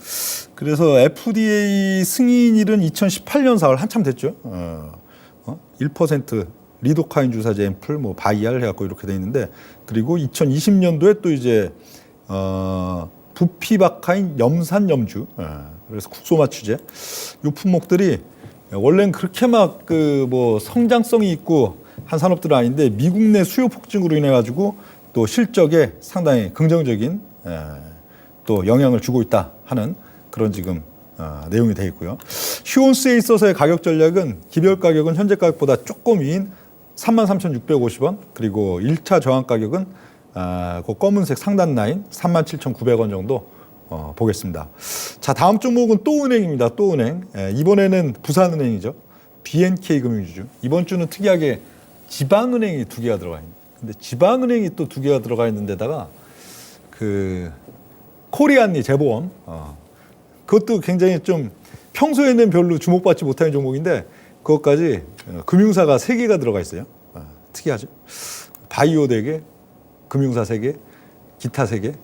그래서 FDA 승인일은 2018년 4월 한참 됐죠. 1% 리도카인 주사제 앰플, 뭐 바이알 해갖고 이렇게 돼 있는데 그리고 2020년도에 또 이제 부피바카인 염산염주, 그래서 국소마취제 이 품목들이 원래는 그렇게 막 그 뭐 성장성이 있고 한 산업들은 아닌데 미국 내 수요 폭증으로 인해 가지고 또 실적에 상당히 긍정적인 또 영향을 주고 있다 하는 그런 지금 내용이 되어 있고요. 휴온스에 있어서의 가격 전략은 기별 가격은 현재 가격보다 조금 위인 33,650원 그리고 1차 저항 가격은 그 검은색 상단 라인 37,900원 정도 보겠습니다. 자, 다음 종목은 또 은행입니다. 또 은행. 이번에는 부산은행이죠. BNK 금융주주. 이번 주는 특이하게 지방은행이 2개가 들어가 있는. 근데 지방은행이 또 2개가 들어가 있는 데다가 그 코리안리 재보험. 그것도 굉장히 좀 평소에는 별로 주목받지 못하는 종목인데 그것까지 금융사가 3개가 들어가 있어요. 특이하죠. 바이오 4개, 금융사 3개, 기타 3개.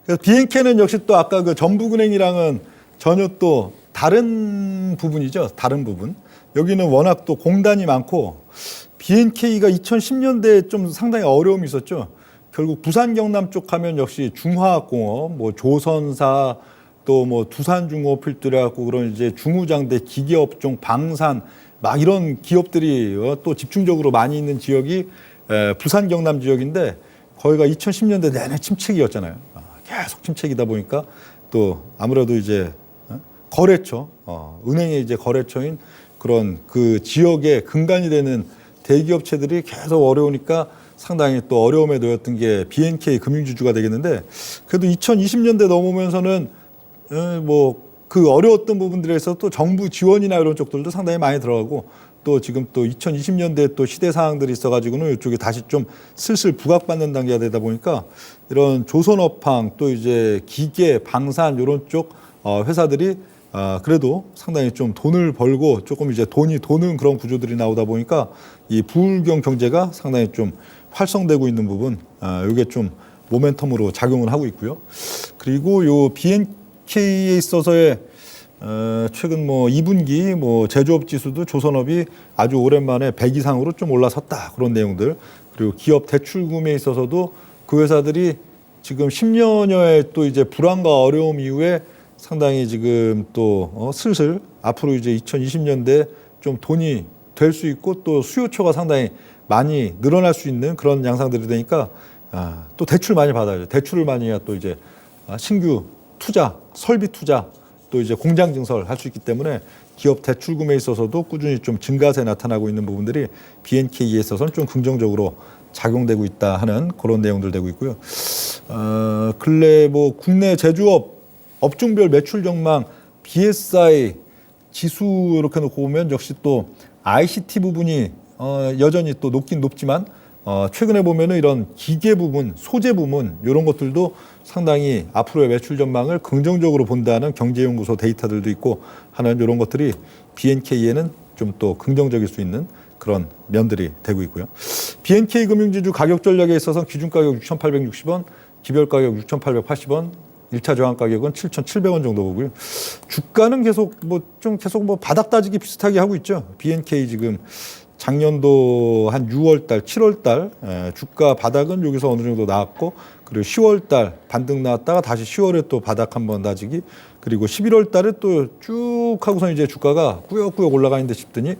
그래서 BNK는 역시 또 아까 그 전북은행이랑은 전혀 또 다른 부분이죠. 다른 부분. 여기는 워낙 또 공단이 많고 BNK가 2010년대에 좀 상당히 어려움이 있었죠. 결국 부산 경남 쪽 하면 역시 중화학공업, 뭐 조선사, 또 뭐 두산중공업 필두래갖고 그런 이제 중후장대 기계업종, 방산 막 이런 기업들이 또 집중적으로 많이 있는 지역이 부산 경남 지역인데 거기가 2010년대 내내 침체기였잖아요. 계속 침체기다 보니까 또 아무래도 이제 거래처, 은행의 이제 거래처인 그런 그 지역의 근간이 되는 대기업체들이 계속 어려우니까 상당히 또 어려움에 놓였던 게 BNK 금융주주가 되겠는데 그래도 2020년대 넘으면서는 뭐 그 어려웠던 부분들에서 또 정부 지원이나 이런 쪽들도 상당히 많이 들어가고 또 지금 또 2020년대에 또 시대 상황들이 있어가지고는 이쪽에 다시 좀 슬슬 부각받는 단계가 되다 보니까 이런 조선업황 또 이제 기계, 방산 이런 쪽 회사들이 그래도 상당히 좀 돈을 벌고 조금 이제 돈이 도는 그런 구조들이 나오다 보니까 이 부울경 경제가 상당히 좀 활성되고 있는 부분, 이게 좀 모멘텀으로 작용을 하고 있고요. 그리고 요 BNK에 있어서의 최근 뭐 2분기 뭐 제조업 지수도 조선업이 아주 오랜만에 100 이상으로 좀 올라섰다 그런 내용들. 그리고 기업 대출금에 있어서도 그 회사들이 지금 10년여의 또 이제 불안과 어려움 이후에 상당히 지금 또 슬슬 앞으로 이제 2020년대 좀 돈이 될 수 있고 또 수요처가 상당히 많이 늘어날 수 있는 그런 양상들이 되니까 또 대출 많이 받아야죠. 대출을 많이 해야 또 이제 신규 투자, 설비 투자, 또 이제 공장 증설 할 수 있기 때문에 기업 대출 구매에 있어서도 꾸준히 좀 증가세 나타나고 있는 부분들이 BNK에 있어서는 좀 긍정적으로 작용되고 있다 하는 그런 내용들 되고 있고요. 근래 뭐 국내 제조업 업종별 매출 전망 BSI 지수 이렇게 놓고 보면 역시 또 ICT 부분이 여전히 또 높긴 높지만 최근에 보면은 이런 기계 부분, 소재 부분 이런 것들도 상당히 앞으로의 매출 전망을 긍정적으로 본다는 경제연구소 데이터들도 있고 하는 이런 것들이 BNK에는 좀 또 긍정적일 수 있는 그런 면들이 되고 있고요. BNK 금융지주 가격 전략에 있어서 기준 가격 6,860원, 기별 가격 6,880원, 1차 저항 가격은 7,700원 정도 보고요. 주가는 계속 계속 바닥 다지기 비슷하게 하고 있죠. BNK 지금 작년도 한 6월 달, 7월 달 주가 바닥은 여기서 어느 정도 나왔고, 그리고 10월 달 반등 나왔다가 다시 10월에 또 바닥 한번 다지기, 그리고 11월 달에 또 쭉 하고서 이제 주가가 꾸역꾸역 올라가는데 싶더니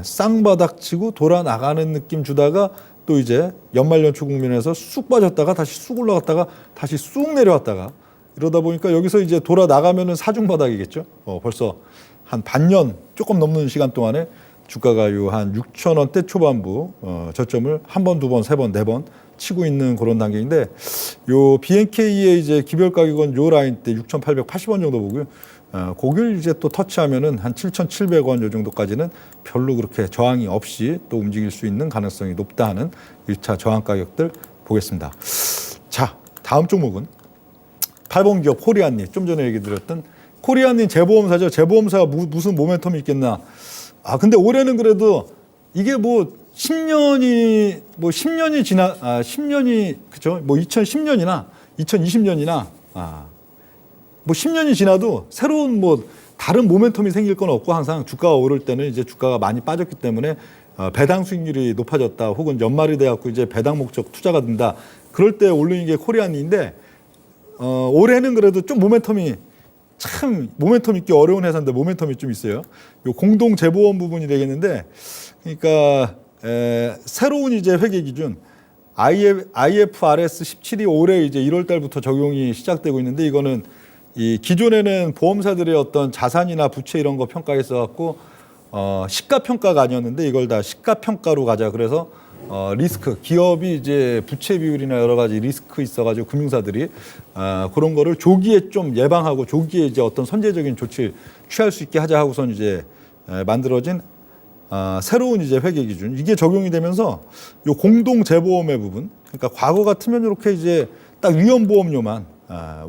쌍바닥 치고 돌아 나가는 느낌 주다가 또 이제 연말 연초 국면에서 쑥 빠졌다가 다시 쑥 올라갔다가 다시 쑥 내려왔다가 이러다 보니까 여기서 이제 돌아 나가면은 사중 바닥이겠죠. 벌써 한 반년 조금 넘는 시간 동안에 주가가 요 한 6,000원대 초반부 저점을 한 번, 두 번, 세 번, 네 번 치고 있는 그런 단계인데, 요 BNK의 이제 기별 가격은 요 라인 때 6,880원 정도 보고요. 고길 이제 또 터치하면은 한 7,700원 요 정도까지는 별로 그렇게 저항이 없이 또 움직일 수 있는 가능성이 높다 하는 1차 저항 가격들 보겠습니다. 자, 다음 종목은 8번 기업 코리안리, 좀 전에 얘기 드렸던 코리안리 재보험사죠. 재보험사가 무슨 모멘텀이 있겠나. 근데 올해는 그래도 이게 뭐 10년이 지나 10년이 그죠? 뭐 2010년이나 2020년이나 뭐 10년이 지나도 새로운 뭐 다른 모멘텀이 생길 건 없고, 항상 주가가 오를 때는 이제 주가가 많이 빠졌기 때문에 배당 수익률이 높아졌다, 혹은 연말이 돼 갖고 이제 배당 목적 투자가 든다, 그럴 때 오르는 게 코리안인데, 올해는 그래도 좀 모멘텀이 참 모멘텀 있기 어려운 회사인데 모멘텀이 좀 있어요. 요 공동 재보험 부분이 되겠는데, 그러니까 새로운 이제 회계 기준 IFRS 17이 올해 이제 1월 달부터 적용이 시작되고 있는데, 이거는 이 기존에는 보험사들의 어떤 자산이나 부채 이런 거 평가했어 갖고 시가 평가가 아니었는데, 이걸 다 시가 평가로 가자. 그래서 리스크, 기업이 이제 부채 비율이나 여러 가지 리스크 있어가지고 금융사들이 그런 거를 조기에 좀 예방하고 조기에 이제 어떤 선제적인 조치를 취할 수 있게 하자 하고선 이제 만들어진 새로운 이제 회계 기준, 이게 적용이 되면서 요 공동 재보험의 부분, 그러니까 과거 같으면 이렇게 이제 딱 위험보험료만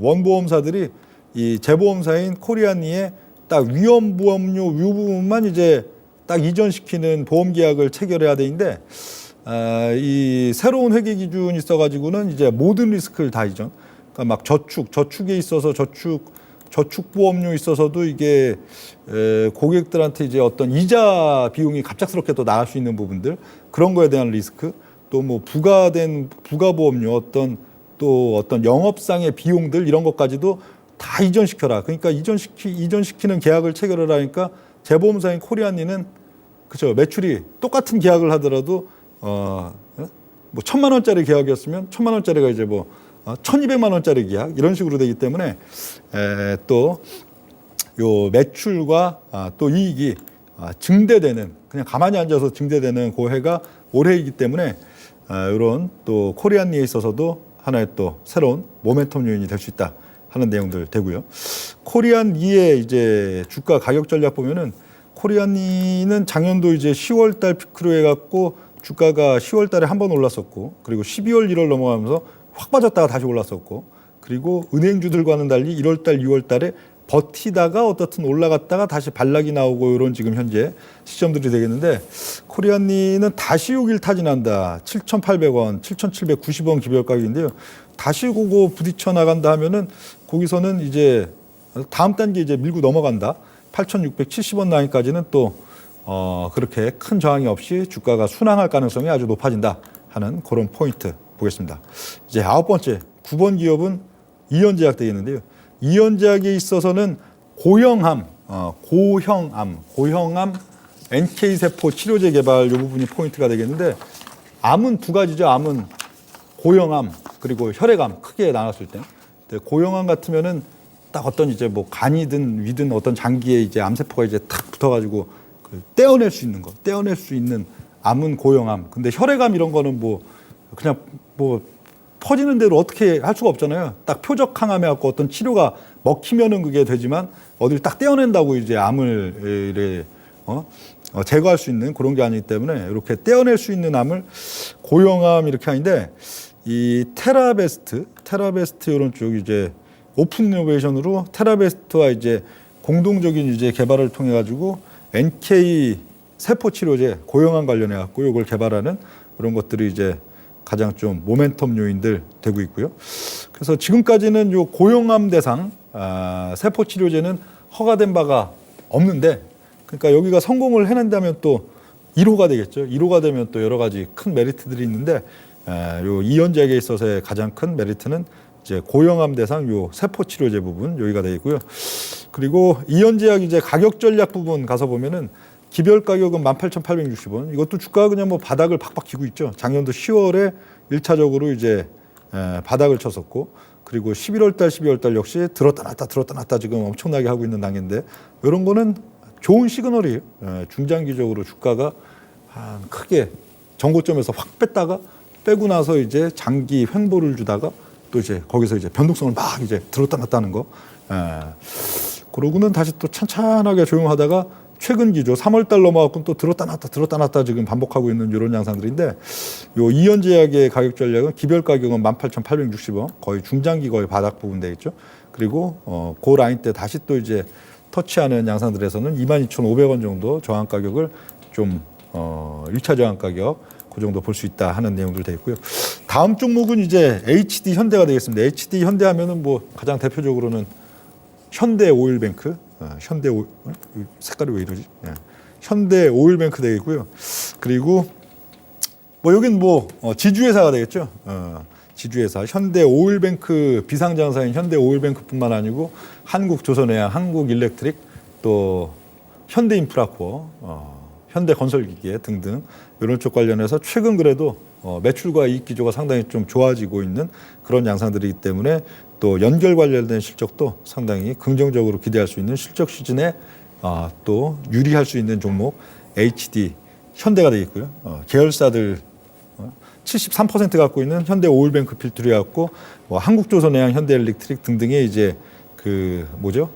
원보험사들이 이 재보험사인 코리안리에 딱 위험보험료 이 부분만 이제 딱 이전시키는 보험계약을 체결해야 되는데, 이 새로운 회계 기준이 있어가지고는 이제 모든 리스크를 다 이전, 그러니까 막 저축에 있어서 저축보험료 있어서도 이게 고객들한테 이제 어떤 이자 비용이 갑작스럽게 또 나갈 수 있는 부분들, 그런 거에 대한 리스크, 또 뭐 부가된 부가보험료, 어떤 영업상의 비용들 이런 것까지도 다 이전시켜라. 그러니까 이전시키는 계약을 체결을 하니까 재보험사인 코리안리는 그죠, 매출이 똑같은 계약을 하더라도 뭐 1,000만 원짜리 계약이었으면 1,000만 원짜리가 이제 뭐 1,200만 원짜리 계약 이런 식으로 되기 때문에 또 요 매출과 또 이익이 증대되는, 그냥 가만히 앉아서 증대되는 고해가 올해이기 때문에 이런 또 코리안리에 있어서도 하나의 또 새로운 모멘텀 요인이 될 수 있다 하는 내용들 되고요. 코리안리의 이제 주가 가격 전략 보면은, 코리안리는 작년도 이제 10월 달 피크로 해갖고 주가가 10월 달에 한 번 올랐었고, 그리고 12월, 1월 넘어가면서 확 빠졌다가 다시 올랐었고, 그리고 은행주들과는 달리 1월 달, 2월 달에 버티다가 어떻든 올라갔다가 다시 반락이 나오고, 이런 지금 현재 시점들이 되겠는데, 코리안리는 다시 여길 타진한다. 7,800원, 7,790원 기별 가격인데요. 다시 그거 부딪혀 나간다 하면은 거기서는 이제 다음 단계 이제 밀고 넘어간다. 8,670원 라인까지는 또 그렇게 큰 저항이 없이 주가가 순항할 가능성이 아주 높아진다 하는 그런 포인트 보겠습니다. 이제 9번째 9번 기업은 이현제약 되겠는데요. 이연제약에 있어서는 고형암 NK 세포 치료제 개발 이 부분이 포인트가 되겠는데, 암은 두 가지죠. 암은 고형암 그리고 혈액암 크게 나눴을 때, 고형암 같으면은 딱 어떤 이제 뭐 간이든 위든 어떤 장기에 이제 암세포가 이제 탁 붙어가지고 떼어낼 수 있는 암은 고형암. 근데 혈액암 이런 거는 뭐 그냥 뭐 퍼지는 대로 어떻게 할 수가 없잖아요. 딱 표적 항암에 갖고 어떤 치료가 먹히면은 그게 되지만 어딜 딱 떼어낸다고 이제 암을 제거할 수 있는 그런 게 아니기 때문에 이렇게 떼어낼 수 있는 암을 고형암 이렇게 하는데, 이 테라베스트 이런 쪽 이제 오픈 이노베이션으로 테라베스트와 이제 공동적인 이제 개발을 통해 가지고 NK 세포 치료제 고형암 관련해 갖고 이걸 개발하는 그런 것들이 이제 가장 좀 모멘텀 요인들 되고 있고요. 그래서 지금까지는 요 고형암 대상 세포 치료제는 허가된 바가 없는데, 그러니까 여기가 성공을 해낸다면 또 1호가 되겠죠. 1호가 되면 또 여러 가지 큰 메리트들이 있는데, 요 이연제약에 있어서의 가장 큰 메리트는 이제 고형암 대상 요 세포 치료제 부분 여기가 되겠고요. 그리고 이연제약 이제 가격 전략 부분 가서 보면은 기별 가격은 18,860원. 이것도 주가가 그냥 뭐 바닥을 팍팍 기고 있죠. 작년도 10월에 1차적으로 이제 바닥을 쳤었고, 그리고 11월 달, 12월 달 역시 들었다 놨다 지금 엄청나게 하고 있는 단계인데, 이런 거는 좋은 시그널이에요. 중장기적으로 주가가 크게 정고점에서 확 뺐다가 빼고 나서 이제 장기 횡보를 주다가 또 이제 거기서 이제 변동성을 막 이제 들었다 놨다 하는 거. 그러고는 다시 또 찬찬하게 조용하다가 최근 기조 3월 달 넘어가고 또 들었다 놨다 지금 반복하고 있는 이런 양상들인데, 요 이연제약의 가격 전략은 기별 가격은 18,860원, 거의 중장기 거의 바닥 부분 돼 있죠. 그리고 그 라인 때 다시 또 이제 터치하는 양상들에서는 22,500원 정도 저항 가격을 좀 1차 저항 가격 그 정도 볼 수 있다 하는 내용들 되어 있고요. 다음 종목은 이제 HD 현대가 되겠습니다. HD 현대 하면은 뭐 가장 대표적으로는 현대 오일뱅크, 색깔이 왜 이러지? 현대 오일뱅크 되겠고요. 그리고 뭐 여긴 뭐 지주회사가 되겠죠. 지주회사 현대 오일뱅크 비상장사인 현대 오일뱅크뿐만 아니고 한국조선해양, 한국일렉트릭, 또 현대인프라코어, 현대건설기계 등등 이런 쪽 관련해서 최근 그래도 매출과 이익 기조가 상당히 좀 좋아지고 있는 그런 양상들이기 때문에 또 연결 관련된 실적도 상당히 긍정적으로 기대할 수 있는 실적 시즌에 또 유리할 수 있는 종목 HD 현대가 되겠고요. 계열사들 73% 갖고 있는 현대 오일뱅크 필두리 갖고 뭐 한국조선해양, 현대일렉트릭 등등의 이제 그 뭐죠?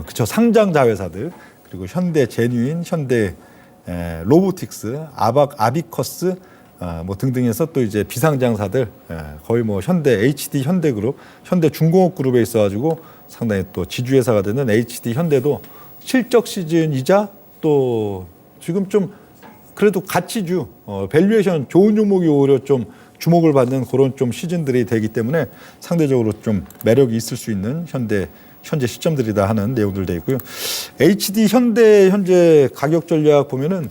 그쵸, 상장 자회사들, 그리고 현대 제뉴인, 현대 로보틱스, 아비커스 뭐 등등해서 또 이제 비상장사들 거의 뭐 현대 HD 현대그룹, 현대중공업그룹에 있어가지고 상당히 또 지주회사가 되는 HD 현대도 실적 시즌이자 또 지금 좀 그래도 가치주 밸류에이션 좋은 종목이 오히려 좀 주목을 받는 그런 좀 시즌들이 되기 때문에 상대적으로 좀 매력이 있을 수 있는 현재 시점들이다 하는 내용들 되어 있고요. HD 현대 현재 가격 전략 보면은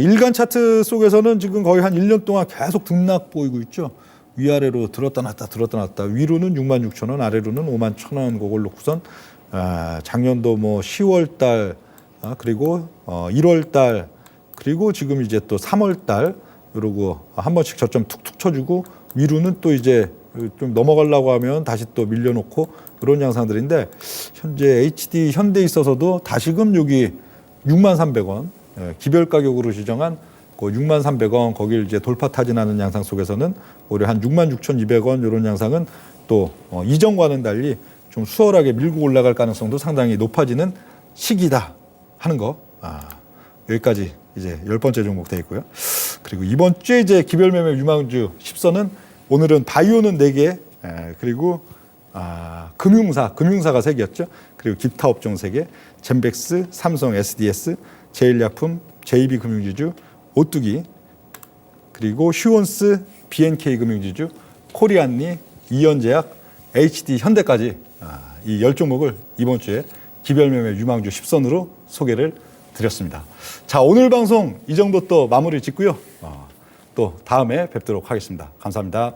일간 차트 속에서는 지금 거의 한 1년 동안 계속 등락 보이고 있죠. 위아래로 들었다 놨다 위로는 66,000원, 아래로는 51,000원 그걸 놓고선 작년도 뭐 10월 달 그리고 1월 달 그리고 지금 이제 또 3월 달 이러고 한 번씩 저점 툭툭 쳐주고 위로는 또 이제 좀 넘어가려고 하면 다시 또 밀려놓고 그런 양상들인데, 현재 HD 현대에 있어서도 다시금 여기 63,300원 기별 가격으로 지정한 그 63,300원 거길 이제 돌파 타진하는 양상 속에서는 오히려 한 66,200원 이런 양상은 또 이전과는 달리 좀 수월하게 밀고 올라갈 가능성도 상당히 높아지는 시기다 하는 거. 여기까지 이제 10번째 종목 되어 있고요. 그리고 이번 주에 이제 기별 매매 유망주 10선은 오늘은 바이오는 4개, 그리고 금융사가 3개였죠. 그리고 기타 업종 3개, 젠백스, 삼성, SDS, 제일약품, JB금융지주, 오뚜기, 그리고 휴원스, BNK 금융지주, 코리안리, 이연제약, HD 현대까지 이 10종목을 이번 주에 기별매매 유망주 10선으로 소개를 드렸습니다. 자, 오늘 방송 이 정도 또 마무리 짓고요. 또 다음에 뵙도록 하겠습니다. 감사합니다.